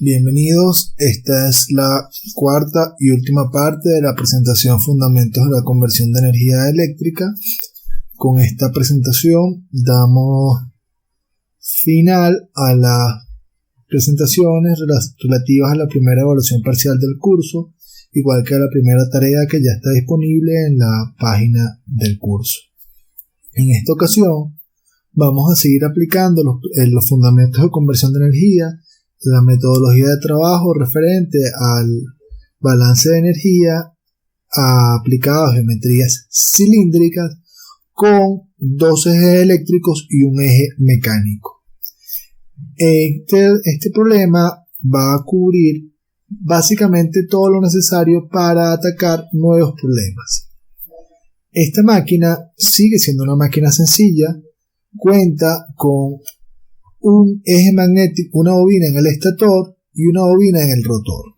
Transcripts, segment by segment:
Bienvenidos, esta es la cuarta y última parte de la presentación Fundamentos de la Conversión de Energía Eléctrica. Con esta presentación damos final a las presentaciones relativas a la primera evaluación parcial del curso, igual que a la primera tarea que ya está disponible en la página del curso. En esta ocasión vamos a seguir aplicando los fundamentos de conversión de energía, la metodología de trabajo referente al balance de energía aplicado a geometrías cilíndricas con dos ejes eléctricos y un eje mecánico. Este problema va a cubrir básicamente todo lo necesario para atacar nuevos problemas. Esta máquina sigue siendo una máquina sencilla, cuenta con un eje magnético, una bobina en el estator y una bobina en el rotor.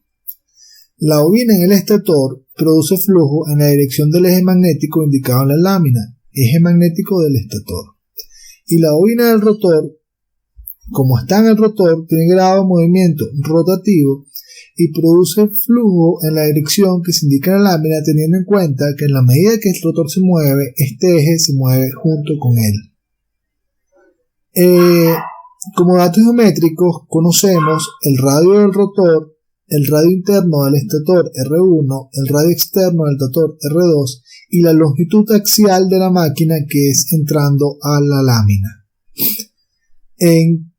La bobina en el estator produce flujo en la dirección del eje magnético indicado en la lámina, eje magnético del estator. Y la bobina del rotor, como está en el rotor, tiene grado de movimiento rotativo y produce flujo en la dirección que se indica en la lámina, teniendo en cuenta que en la medida que el rotor se mueve, este eje se mueve junto con él. Como datos geométricos conocemos el radio del rotor, el radio interno del estator R1, el radio externo del estator R2 y la longitud axial de la máquina que es entrando a la lámina. En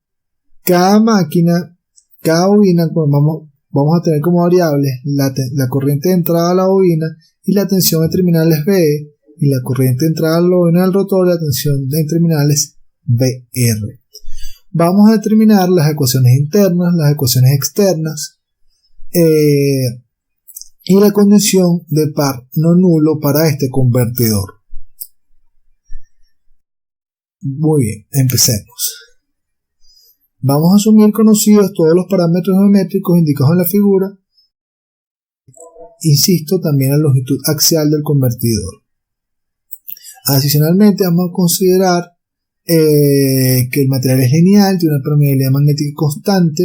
cada máquina, cada bobina, vamos a tener como variables la corriente de entrada a la bobina y la tensión de terminales BE, y la corriente de entrada a la bobina del rotor y la tensión de terminales BR. Vamos a determinar las ecuaciones internas, las ecuaciones externas y la condición de par no nulo para este convertidor. Muy bien, empecemos. Vamos a asumir conocidos todos los parámetros geométricos indicados en la figura. Insisto, también la longitud axial del convertidor. Adicionalmente, vamos a considerar que el material es lineal, tiene una permeabilidad magnética constante,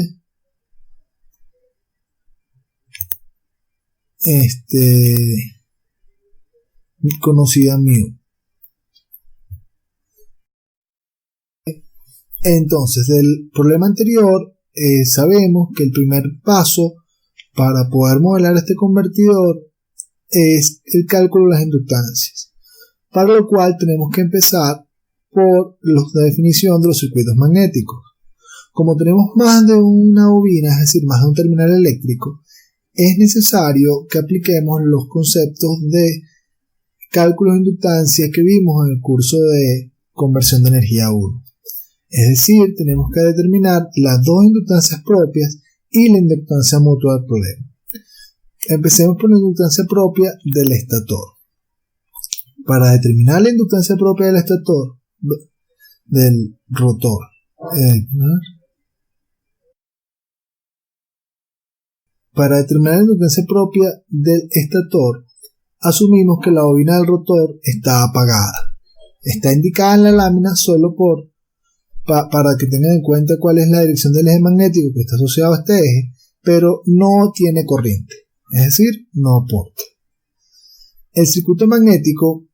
conocida μ. Entonces, del problema anterior sabemos que el primer paso para poder modelar este convertidor es el cálculo de las inductancias, para lo cual tenemos que empezar por la definición de los circuitos magnéticos. Como tenemos más de una bobina, es decir, más de un terminal eléctrico, es necesario que apliquemos los conceptos de cálculo de inductancia que vimos en el curso de conversión de energía 1. Es decir, tenemos que determinar las dos inductancias propias y la inductancia mutua del problema. Empecemos por la inductancia propia del estator. Para determinar la inductancia propia del estator, del rotor, para determinar la inductancia propia del estator, asumimos que la bobina del rotor está apagada. Está indicada en la lámina solo para que tengan en cuenta cuál es la dirección del eje magnético que está asociado a este eje, pero no tiene corriente, es decir, no aporta. El circuito magnético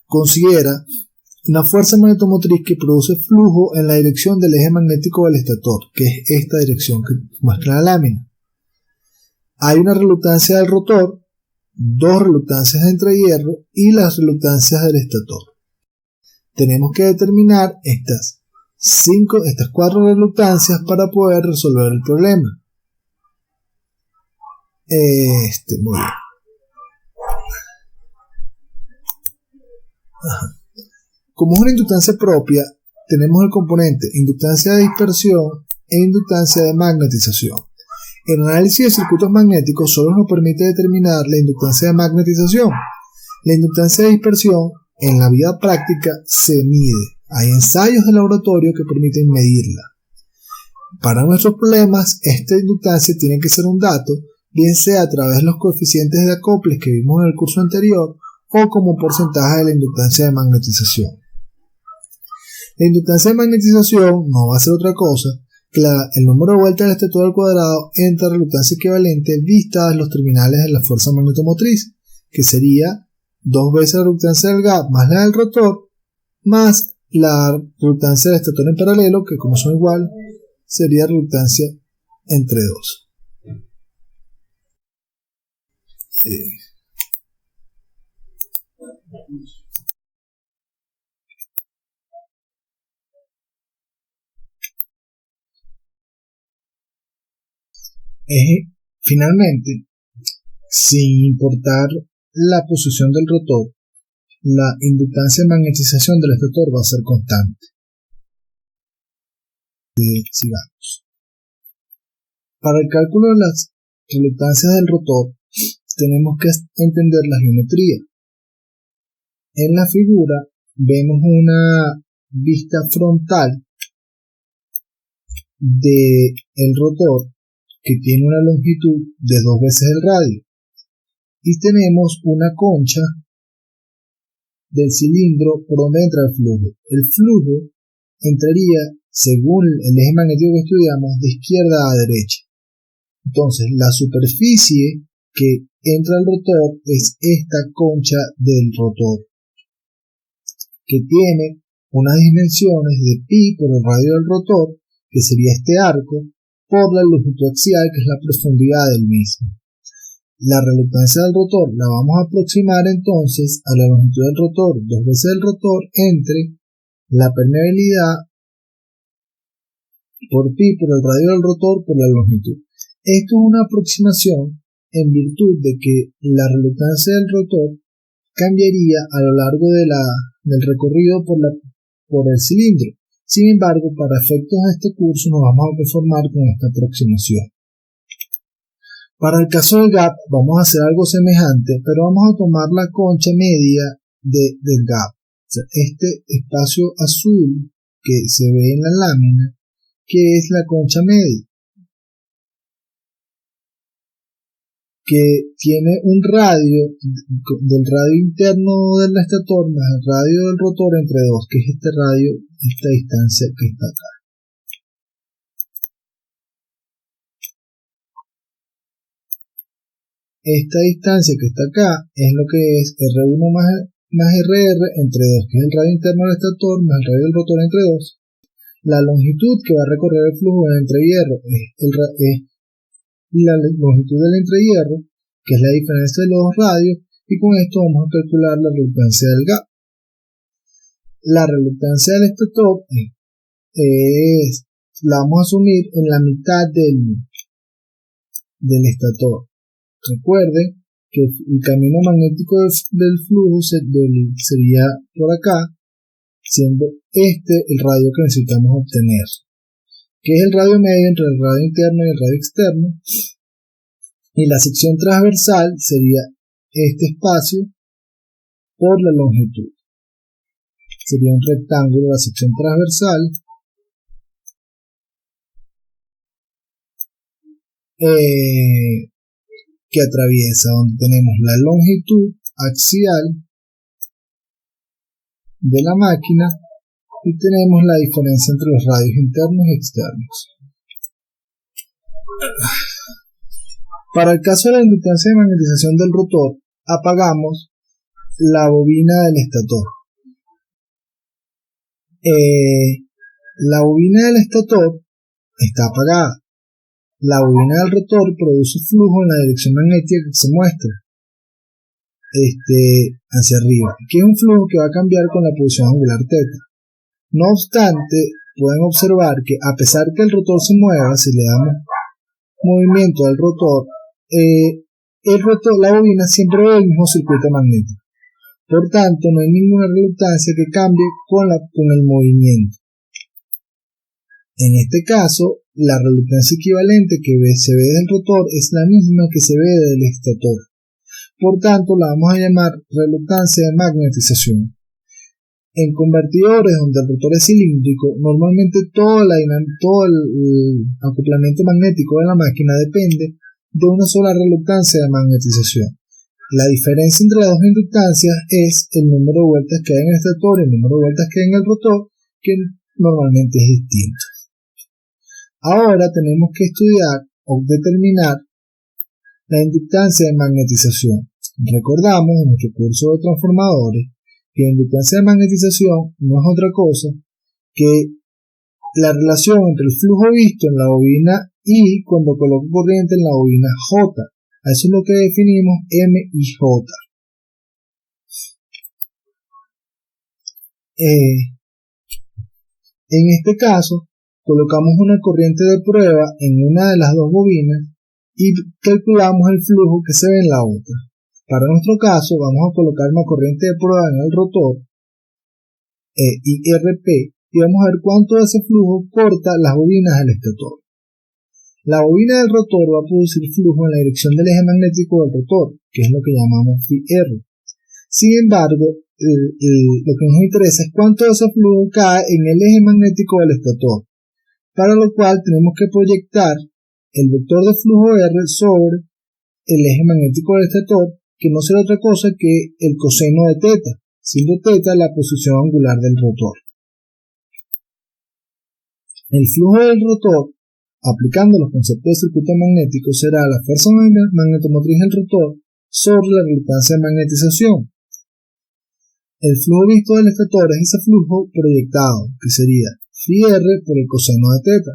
considera una fuerza magnetomotriz que produce flujo en la dirección del eje magnético del estator, que es esta dirección que muestra la lámina. Hay una reluctancia del rotor, dos reluctancias de entrehierro y las reluctancias del estator. Tenemos que determinar estas cuatro reluctancias para poder resolver el problema. Muy bien. Como es una inductancia propia, tenemos el componente inductancia de dispersión e inductancia de magnetización. El análisis de circuitos magnéticos solo nos permite determinar la inductancia de magnetización. La inductancia de dispersión en la vida práctica se mide. Hay ensayos de laboratorio que permiten medirla. Para nuestros problemas, esta inductancia tiene que ser un dato, bien sea a través de los coeficientes de acople que vimos en el curso anterior o como porcentaje de la inductancia de magnetización. La inductancia de magnetización no va a ser otra cosa el número de vueltas del estator al cuadrado entre reluctancia equivalente vistas los terminales de la fuerza magnetomotriz, que sería 2 veces la reluctancia del gap más la del rotor, más la reluctancia del estator en paralelo, que como son igual, sería reluctancia entre 2. Finalmente, sin importar la posición del rotor, la inductancia de magnetización del estator va a ser constante. Sigamos. Para el cálculo de las reluctancias del rotor, tenemos que entender la geometría. En la figura vemos una vista frontal del rotor que tiene una longitud de 2 veces el radio, y tenemos una concha del cilindro por donde entra el flujo. El flujo entraría, según el eje magnético que estudiamos, de izquierda a derecha. Entonces, la superficie que entra al rotor es esta concha del rotor, que tiene unas dimensiones de pi por el radio del rotor, que sería este arco, por la longitud axial, que es la profundidad del mismo. La reluctancia del rotor la vamos a aproximar entonces a la longitud del rotor, 2 veces el rotor, entre la permeabilidad por pi por el radio del rotor por la longitud. Esto es una aproximación en virtud de que la reluctancia del rotor cambiaría a lo largo del recorrido por el cilindro. Sin embargo, para efectos de este curso nos vamos a conformar con esta aproximación. Para el caso del gap vamos a hacer algo semejante, pero vamos a tomar la concha media del gap. O sea, este espacio azul que se ve en la lámina, que es la concha media, que tiene un radio del radio interno del estator más el radio del rotor entre 2, que es este radio, esta distancia que está acá. Esta distancia que está acá es lo que es R1 más RR entre 2, que es el radio interno del estator más el radio del rotor entre 2. La longitud que va a recorrer el flujo del entrehierro es la longitud del entrehierro, que es la diferencia de los dos radios, y con esto vamos a calcular la reluctancia del gap. La reluctancia del estator la vamos a asumir en la mitad del estator. Recuerden que el camino magnético del flujo sería por acá, siendo este el radio que necesitamos obtener, que es el radio medio entre el radio interno y el radio externo, y la sección transversal sería este espacio por la longitud. Sería un rectángulo la sección transversal, que atraviesa donde tenemos la longitud axial de la máquina y tenemos la diferencia entre los radios internos y externos. Para el caso de la inductancia de magnetización del rotor, apagamos la bobina del estator. La bobina del estator está apagada. La bobina del rotor produce flujo en la dirección magnética que se muestra hacia arriba, que es un flujo que va a cambiar con la posición angular θ. No obstante, pueden observar que a pesar que el rotor se mueva, si le damos movimiento al rotor, la bobina siempre ve el mismo circuito magnético. Por tanto, no hay ninguna reluctancia que cambie con el movimiento. En este caso, la reluctancia equivalente que se ve del rotor es la misma que se ve del estator. Por tanto, la vamos a llamar reluctancia de magnetización. En convertidores donde el rotor es cilíndrico, normalmente todo el acoplamiento magnético de la máquina depende de una sola reluctancia de magnetización. La diferencia entre las dos inductancias es el número de vueltas que hay en el estator y el número de vueltas que hay en el rotor, que normalmente es distinto. Ahora tenemos que estudiar o determinar la inductancia de magnetización. Recordamos en nuestro curso de transformadores que la inductancia de magnetización no es otra cosa que la relación entre el flujo visto en la bobina I cuando coloco corriente en la bobina J. A eso es lo que definimos M y J. En este caso, colocamos una corriente de prueba en una de las dos bobinas y calculamos el flujo que se ve en la otra. Para nuestro caso, vamos a colocar una corriente de prueba en el rotor, IRP, y vamos a ver cuánto de ese flujo corta las bobinas del estator. La bobina del rotor va a producir flujo en la dirección del eje magnético del rotor, que es lo que llamamos φR. Sin embargo, lo que nos interesa es cuánto de ese flujo cae en el eje magnético del estator, para lo cual tenemos que proyectar el vector de flujo R sobre el eje magnético del estator, que no será otra cosa que el coseno de teta, siendo teta la posición angular del rotor. El flujo del rotor, aplicando los conceptos de circuito magnético, será la fuerza magnetomotriz del rotor sobre la reluctancia de magnetización. El flujo visto del estator es ese flujo proyectado, que sería φR por el coseno de teta.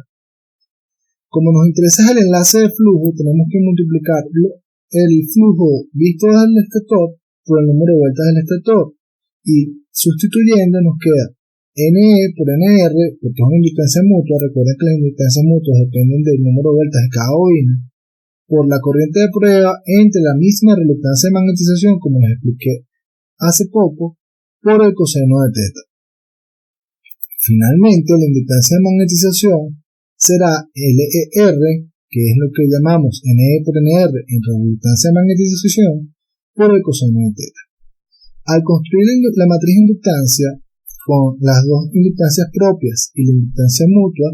Como nos interesa el enlace de flujo, tenemos que multiplicar el flujo visto del estator por el número de vueltas del estator, y sustituyendo nos queda NE por NR, porque es una inductancia mutua. Recuerden que las inductancias mutuas dependen del número de vueltas de cada bobina, por la corriente de prueba entre la misma reluctancia de magnetización, como les expliqué hace poco, por el coseno de teta. Finalmente, la inductancia de magnetización será LER, que es lo que llamamos NE por NR en reluctancia de magnetización, por el coseno de teta. Al construir la matriz de inductancia con las dos inductancias propias y la inductancia mutua,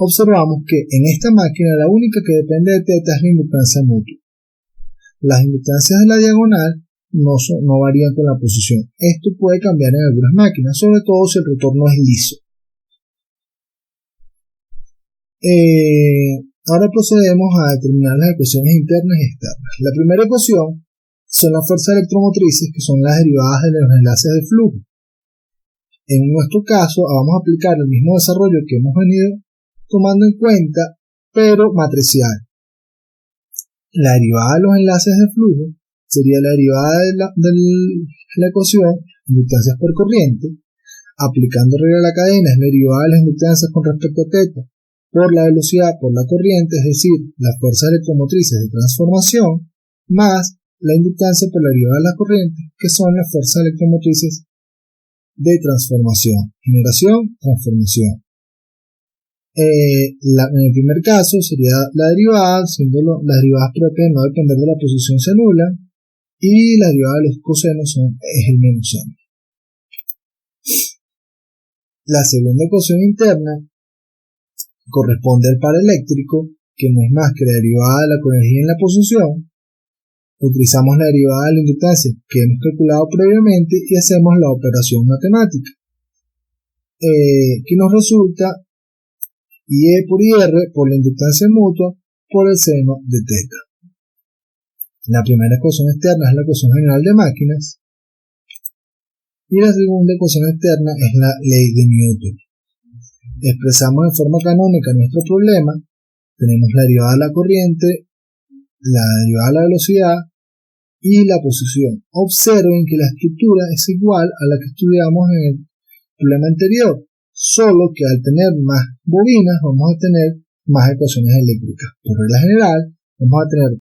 observamos que en esta máquina la única que depende de teta es la inductancia mutua. Las inductancias de la diagonal no varían con la posición. Esto puede cambiar en algunas máquinas, sobre todo si el rotor no es liso. Ahora procedemos a determinar las ecuaciones internas y externas. La primera ecuación son las fuerzas electromotrices, que son las derivadas de los enlaces de flujo. En nuestro caso vamos a aplicar el mismo desarrollo que hemos venido tomando en cuenta, pero matricial. La derivada de los enlaces de flujo sería la derivada de la ecuación inductancias por corriente. Aplicando regla de la cadena es la derivada de las inductancias con respecto a teta por la velocidad por la corriente, es decir, las fuerzas electromotrices de transformación, más la inductancia por la derivada de la corriente, que son las fuerzas electromotrices de transformación, generación, transformación. En el primer caso sería la derivada, siendo las derivadas propias de no depender de la posición se anulan, y la derivada de los cosenos es el menos seno. La segunda ecuación interna corresponde al par eléctrico, que no es más que la derivada de la coenergía en la posición. Utilizamos la derivada de la inductancia que hemos calculado previamente y hacemos la operación matemática, que nos resulta IE por IR por la inductancia mutua por el seno de teta. La primera ecuación externa es la ecuación general de máquinas y la segunda ecuación externa es la ley de Newton. Expresamos en forma canónica nuestro problema. Tenemos la derivada de la corriente, la derivada de la velocidad y la posición. Observen que la estructura es igual a la que estudiamos en el problema anterior, solo que al tener más bobinas vamos a tener más ecuaciones eléctricas. Por regla general, vamos a tener